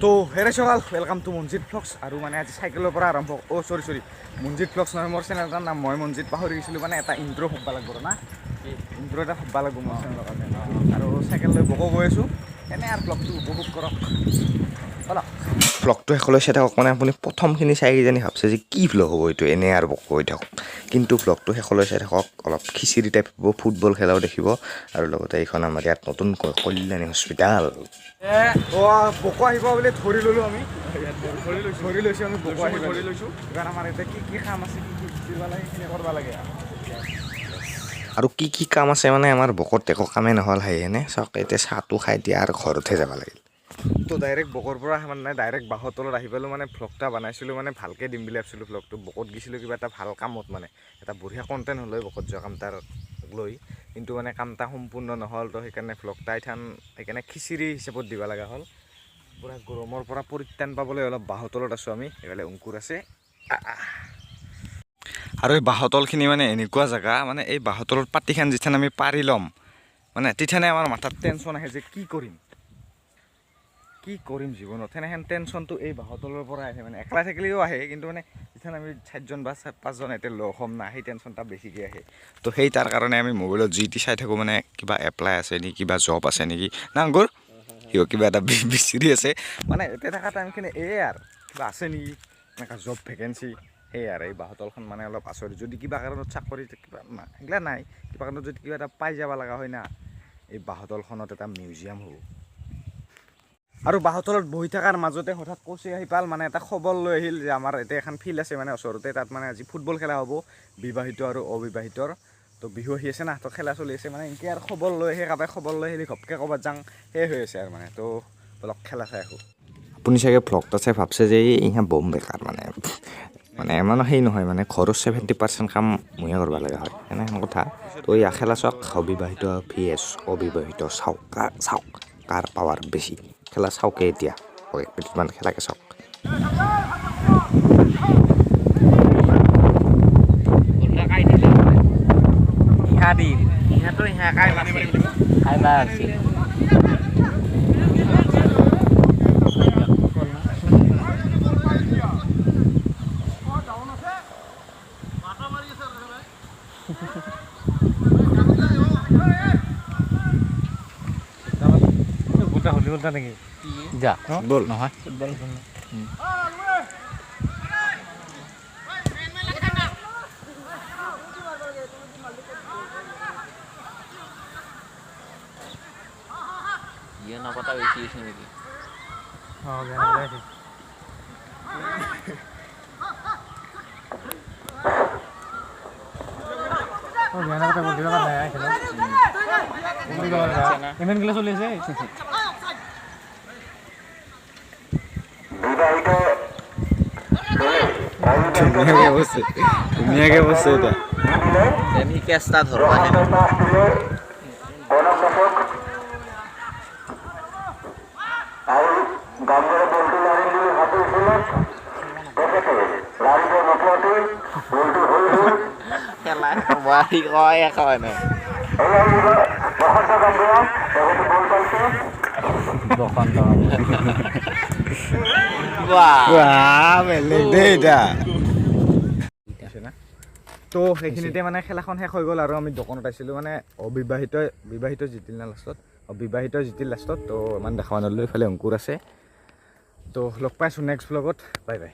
তো হেৰে সকাল welcome to Manjit blogs আৰু মানে আজি চাইকেলৰ পৰা আৰম্ভ চৰি মঞ্জিত ব্লগছ নহয় মোৰ চেনেলটাৰ নাম মই মঞ্জিত পাহৰি গৈছিলোঁ মানে এটা ইণ্ট্ৰ' শুকবা লাগিব না ইণ্ট্ৰ' এটা শুকবা লাগিব মোৰ চেনেলৰ কাৰণে আৰু চাইকেল লৈ বকো গৈ আছোঁ এনে আৰু ব্লগটো উপভোগ কৰক ব্লগটো শেষলৈ চাই থাকক মানে আপুনি প্ৰথমখিনি চাই কিজানি ভাবছে যে কি ব্লগ হ'ব এইটো এনে আৰু বকো হৈ থাকক কিন্তু ব্লগটো শেষলৈ চাই থাকক অলপ খিচিৰি টাইপ হ'ব ফুটবল খেলাও দেখিব আৰু লগতে এইখন আমাৰ ইয়াত নতুনকৈ কল্যাণী হস্পিটাল বকো আহিব বুলি ধৰি ল'লোঁ আমি ধৰি লৈছোঁ আমি বকো আহি ধৰি লৈছোঁ কাৰণ আমাৰ এতিয়া কি কাম আছে কি কৰিব লাগে সেইখিনি কৰিব লাগে আৰু কি কাম আছে মানে আমাৰ বকত একো কামেই নহ'ল সেনে চাওক এতিয়া চাহটো খাই দিয়া আৰু ঘৰতহে যাব লাগিল তো ডাইৰেক্ট বকৰ পৰা মানে ডাইৰেক্ট বাঁহৰ তলত আহি পেলোঁ মানে ভ্লগ এটা বনাইছিলোঁ মানে ভালকৈ দিম বুলি ভাবিছিলোঁ ভ্লগটো বকত গৈছিলোঁ কিবা এটা ভাল কামত মানে এটা বঢ়িয়া কণ্টেণ্ট হ'ল বকত যোৱা কাম তাৰ লৈ কিন্তু মানে কামটা সম্পূৰ্ণ নহ'ল তো সেইকাৰণে ভ্লগটা সেইকাৰণে খিচিৰি হিচাপত দিব লগা হ'ল পূৰা গৰমৰ পৰা পৰিত্ৰাণ পাবলৈ অলপ বাঁহৰ তলত আছোঁ আমি এইফালে অংকুৰ আছে আৰু এই বাঁহৰ তলখিনি মানে এনেকুৱা জেগা মানে এই বাঁহৰ তলত পাতিখান যিথান আমি পাৰি ল'ম মানে তেতিয়ানে আমাৰ মাথাত টেনশ্যন আহে যে কি কৰিম জীৱনত সেনেহেন টেনশ্যনটো এই বাঁহৰ তলৰ পৰা আহে মানে একলা থাকিলেও আহে কিন্তু মানে যিথান আমি 4জন বা 5জন এতিয়া লগ হ'ম না সেই টেনশ্যনটা বেছিকৈ আহে তো সেই তাৰ কাৰণে আমি মোবাইলত যি টি চাই থাকোঁ মানে কিবা এপ্লাই আছে নেকি কিবা জব আছে নেকি না অংকুৰ কিবা এটা বিচাৰি আছে মানে এতিয়া থকা টাইমখিনি আৰু কিবা আছে নেকি এনেকুৱা জব ভেকেঞ্চি সেয়াই আৰু এই বাঁহতলখন মানে অলপ আচৰিত যদি কিবা কাৰণত চাকৰি কিবা সেইগিলা নাই কিবা কাৰণত যদি কিবা এটা পাই যাব লগা হয় না এই বাঁহতলখনত এটা মিউজিয়াম হ'ব আৰু বাঁহতলত বহি থকাৰ মাজতে হঠাৎ কোচে আহি পাল মানে এটা খবৰ লৈ আহিল যে আমাৰ এতিয়া এখন ফিল্ড আছে মানে ওচৰতে তাত মানে আজি ফুটবল খেলা হ'ব বিবাহিত আৰু অবিবাহিতৰ তো বিহু আহি আছে না তো খেলা চলি আছে মানে এনেকৈ আৰু খবৰ লৈ আহি কাৰোবাই খবৰ লৈ আহিলে ঘপকৈ ক'ৰবাত যাওঁ সেই হৈ আছে আৰু মানে তো অলপ খেলা চাই আহোঁ আপুনি চাগে ভ্লগটা চাই ভাবছে যে ইহঁত বম বেকাৰ মানে ইমানো সেই নহয় মানে ঘৰৰ 70% কাম ময়ে কৰিব লগা হয় এনেহেন কথা তো ইয়াৰ খেলা চাওক অবিবাহিত VS অবিবাহিত চাওক কাৰ পাৱাৰ বেছি খেলা চাওকে এতিয়া এক মিনিটমান খেলাকে চাওক হলিউড নেকি যা বল নহয় ফুটবল ये ना पता वैसी इसमें की हां गाना है ओ गाना पता बोल दिया ना है खेलो इमेन क्लास चले से ধুনীয়াকে বসছে এটা আমি কেষ্টা ধৰবা হে আৰু গামৰে বলটো লাৰি লৈ হাতে উঠলে দেখতে লাৰিব নপতে বলটো হৈ গ'ল খেলা বাহি কয় এখন এই বহত গামৰা বহত বল পাইছে বখন্ত বাহ বেলেগ দেই এটা তো সেইখিনিতে মানে খেলাখন শেষ হৈ গ'ল আৰু আমি দোকানত আছিলোঁ মানে বিবাহিত জিতিল না লাষ্টত বিবাহিত জিতিল লাষ্টত তো ইমান দেখা ন'লোঁ ইফালে অংকুৰ আছে তো লগ পাইছোঁ নেক্সট ভ্লগত বাই বাই